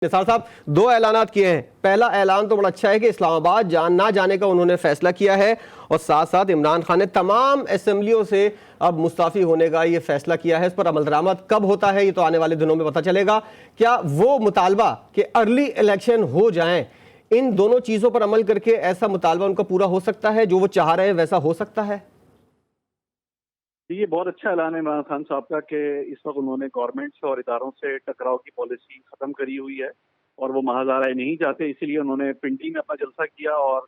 نثار صاحب دو اعلانات کیے ہیں۔ پہلا اعلان تو بڑا اچھا ہے کہ اسلام آباد نہ جانے کا انہوں نے فیصلہ کیا ہے، اور ساتھ ساتھ عمران خان نے تمام اسمبلیوں سے اب مستعفی ہونے کا یہ فیصلہ کیا ہے۔ اس پر عمل درآمد کب ہوتا ہے یہ تو آنے والے دنوں میں پتہ چلے گا۔ کیا وہ مطالبہ کہ ارلی الیکشن ہو جائیں، ان دونوں چیزوں پر عمل کر کے ایسا مطالبہ ان کا پورا ہو سکتا ہے جو وہ چاہ رہے ہیں ویسا ہو سکتا ہے؟ یہ بہت اچھا اعلان ہے عمران خان صاحب کا کہ اس وقت انہوں نے گورنمنٹ سے اور اداروں سے ٹکراؤ کی پالیسی ختم کری ہوئی ہے اور وہ محاذ آرائی نہیں چاہتے، اسی لیے انہوں نے پنڈی میں اپنا جلسہ کیا اور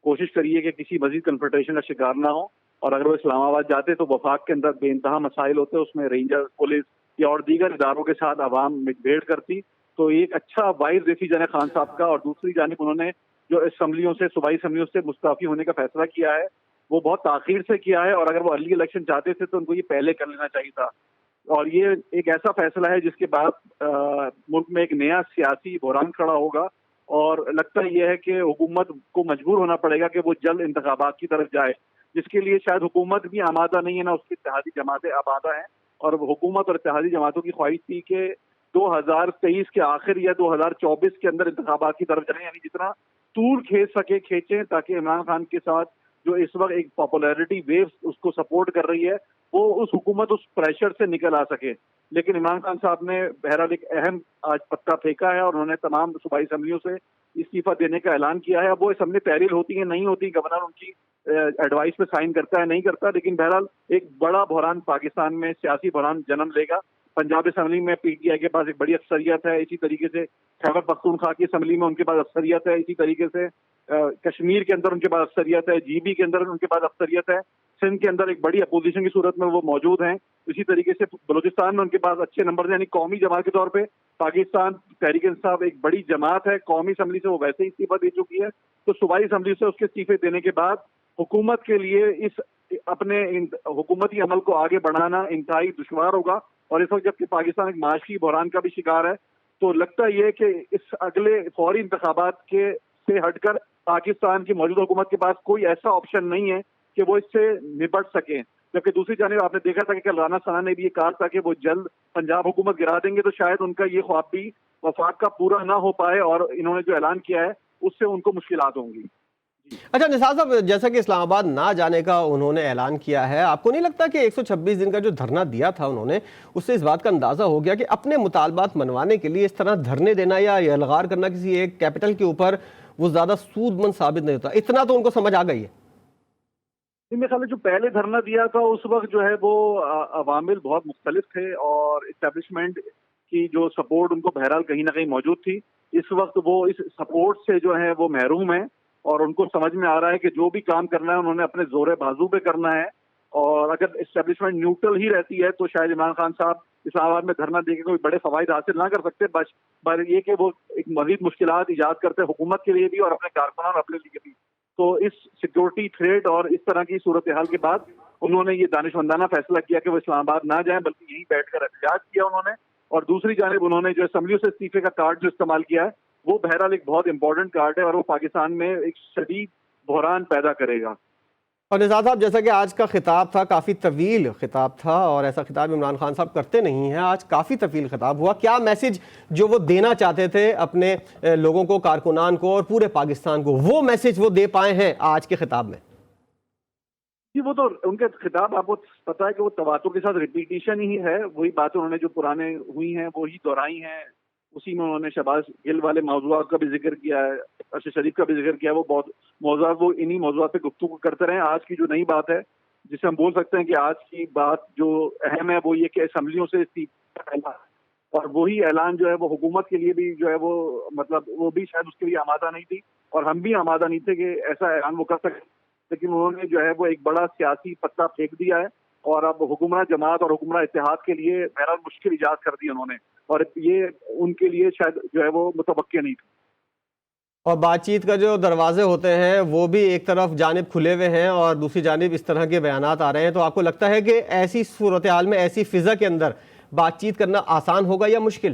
کوشش کری ہے کہ کسی مزید کنفرنٹیشن کا شکار نہ ہو، اور اگر وہ اسلام آباد جاتے تو وفاق کے اندر بے انتہا مسائل ہوتے، اس میں رینجر پولیس یا اور دیگر اداروں کے ساتھ عوام متبھیڑ کرتی، تو یہ ایک اچھا وائز ڈیسیژن ہے خان صاحب کا۔ اور دوسری جانب انہوں نے جو اسمبلیوں سے صوبائی اسمبلیوں سے مستعفی ہونے کا فیصلہ کیا ہے وہ بہت تاخیر سے کیا ہے، اور اگر وہ ارلی الیکشن چاہتے تھے تو ان کو یہ پہلے کر لینا چاہیے تھا، اور یہ ایک ایسا فیصلہ ہے جس کے بعد ملک میں ایک نیا سیاسی بحران کھڑا ہوگا، اور لگتا یہ ہے کہ حکومت کو مجبور ہونا پڑے گا کہ وہ جلد انتخابات کی طرف جائے، جس کے لیے شاید حکومت بھی آمادہ نہیں ہے، نہ اس کی اتحادی جماعتیں آمادہ ہیں، اور حکومت اور اتحادی جماعتوں کی خواہش تھی کہ 2023 کے آخر یا 2024 کے اندر انتخابات کی طرف جائیں، یعنی جتنا طول کھینچیں تاکہ عمران خان کے ساتھ جو اس وقت ایک پاپولیرٹی ویو اس کو سپورٹ کر رہی ہے وہ اس حکومت اس پریشر سے نکل آ سکے۔ لیکن عمران خان صاحب نے بہرحال ایک اہم آج پتا پھینکا ہے، اور انہوں نے تمام صوبائی اسمبلیوں سے استعفیٰ دینے کا اعلان کیا ہے۔ اب وہ اسمبلی تحلیل ہوتی ہیں نہیں ہوتی، گورنر ان کی ایڈوائس پہ سائن کرتا ہے نہیں کرتا، لیکن بہرحال ایک بڑا بحران پاکستان میں سیاسی بحران جنم لے گا۔ پنجاب اسمبلی میں پی ٹی آئی کے پاس ایک بڑی اکثریت ہے، اسی طریقے سے خیبر پختونخوا کی اسمبلی میں ان کے پاس اکثریت ہے، اسی طریقے سے کشمیر کے اندر ان کے پاس اکثریت ہے، جی بی کے اندر ان کے پاس اکثریت ہے، سندھ کے اندر ایک بڑی اپوزیشن کی صورت میں وہ موجود ہیں، اسی طریقے سے بلوچستان میں ان کے پاس اچھے نمبر ہیں، یعنی قومی جماعت کے طور پہ پاکستان تحریک انصاف ایک بڑی جماعت ہے۔ قومی اسمبلی سے وہ ویسے ہی استعفیٰ دے چکی ہے، تو صوبائی اسمبلی سے اس کے استعفے دینے کے بعد حکومت کے لیے اس اپنے حکومتی عمل کو آگے بڑھانا انتہائی دشوار ہوگا، اور اس وقت جبکہ پاکستان ایک معاشی بحران کا بھی شکار ہے، تو لگتا یہ کہ اس اگلے فوری انتخابات کے سے ہٹ کر پاکستان کی موجودہ حکومت کے پاس کوئی ایسا آپشن نہیں ہے کہ وہ اس سے نپٹ سکیں۔ جبکہ دوسری جانب آپ نے دیکھا تھا کہ کل رانا ثنا نے بھی یہ کہا تھا کہ وہ جلد پنجاب حکومت گرا دیں گے، تو شاید ان کا یہ خواب بھی وفاق کا پورا نہ ہو پائے، اور انہوں نے جو اعلان کیا ہے اس سے ان کو مشکلات ہوں گی۔ اچھا نثار صاحب، جیسا کہ اسلام آباد نہ جانے کا انہوں نے اعلان کیا ہے، آپ کو نہیں لگتا کہ 126 دن کا جو دھرنا دیا تھا انہوں نے، اس سے اس بات کا اندازہ ہو گیا کہ اپنے مطالبات منوانے کے لیے اس طرح دھرنے دینا یا الغار کرنا کسی ایک کیپٹل کے اوپر وہ زیادہ سود مند ثابت نہیں ہوتا؟ اتنا تو ان کو سمجھ آ گئی ہے۔ میرے خیال ہے جو پہلے دھرنا دیا تھا اس وقت جو ہے وہ عوامل بہت مختلف تھے، اور اسٹیبلشمنٹ کی جو سپورٹ ان کو بہرحال کہیں نہ کہیں موجود تھی۔ اس وقت وہ اس سپورٹ سے جو ہے وہ محروم ہیں، اور ان کو سمجھ میں آ رہا ہے کہ جو بھی کام کرنا ہے انہوں نے اپنے زور بازو پہ کرنا ہے، اور اگر اسٹیبلشمنٹ نیوٹرل ہی رہتی ہے تو شاید عمران خان صاحب اسلام آباد میں دھرنا دے کے کوئی بڑے فوائد حاصل نہ کر سکتے، بس یہ کہ وہ ایک مزید مشکلات ایجاد کرتے حکومت کے لیے بھی اور اپنے کارکنان اور اپنے لیے بھی۔ تو اس سیکورٹی تھریٹ اور اس طرح کی صورتحال کے بعد انہوں نے یہ دانشمندانہ فیصلہ کیا کہ وہ اسلام آباد نہ جائیں، بلکہ یہیں بیٹھ کر احتجاج کیا انہوں نے، اور دوسری جانب انہوں نے جو اسمبلیوں سے استعفے کا کارڈ جو استعمال کیا ہے وہ بہرحال ایک بہت امپورٹنٹ کارڈ ہے، اور وہ پاکستان میں ایک شدید بحران پیدا کرے گا۔ اور نثار صاحب، جیسا کہ آج کا خطاب تھا کافی طویل خطاب تھا، اور ایسا خطاب عمران خان صاحب کرتے نہیں ہیں، آج کافی طویل خطاب ہوا، کیا میسج جو وہ دینا چاہتے تھے اپنے لوگوں کو، کارکنان کو اور پورے پاکستان کو، وہ میسج وہ دے پائے ہیں آج کے خطاب میں؟ جی وہ تو ان کے خطاب آپ کو پتا ہے کہ وہ تواتر کے ساتھ ریپیٹیشن ہی ہے، وہی باتیں انہوں نے جو پرانے ہوئی ہیں وہی دہرائی ہیں، اسی میں انہوں نے شہباز گل والے موضوعات کا بھی ذکر کیا ہے، ارشد شریف کا بھی ذکر کیا ہے، وہ بہت موضوعات وہ انہی موضوعات پہ گفتگو کرتے رہے۔ آج کی جو نئی بات ہے جسے ہم بول سکتے ہیں کہ آج کی بات جو اہم ہے وہ یہ کہ اسمبلیوں سے استعفے کا اعلان، اور وہی اعلان جو ہے وہ حکومت کے لیے بھی جو ہے وہ مطلب وہ بھی شاید اس کے لیے آمادہ نہیں تھی، اور ہم بھی آمادہ نہیں تھے کہ ایسا اعلان وہ کر سکتے، لیکن انہوں نے جو ہے وہ ایک بڑا سیاسی پتا پھینک دیا ہے، اور اب حکمراں جماعت اور حکمراں اتحاد کے لیے بہرحال مشکل ایجاد کر دی انہوں نے، اور یہ ان کے لیے شاید جو ہے وہ متوقع نہیں تھی۔ اور بات چیت کا جو دروازے ہوتے ہیں وہ بھی ایک طرف جانب کھلے ہوئے ہیں اور دوسری جانب اس طرح کے بیانات آ رہے ہیں، تو آپ کو لگتا ہے کہ ایسی صورتحال میں، ایسی فضا کے اندر بات چیت کرنا آسان ہوگا یا مشکل؟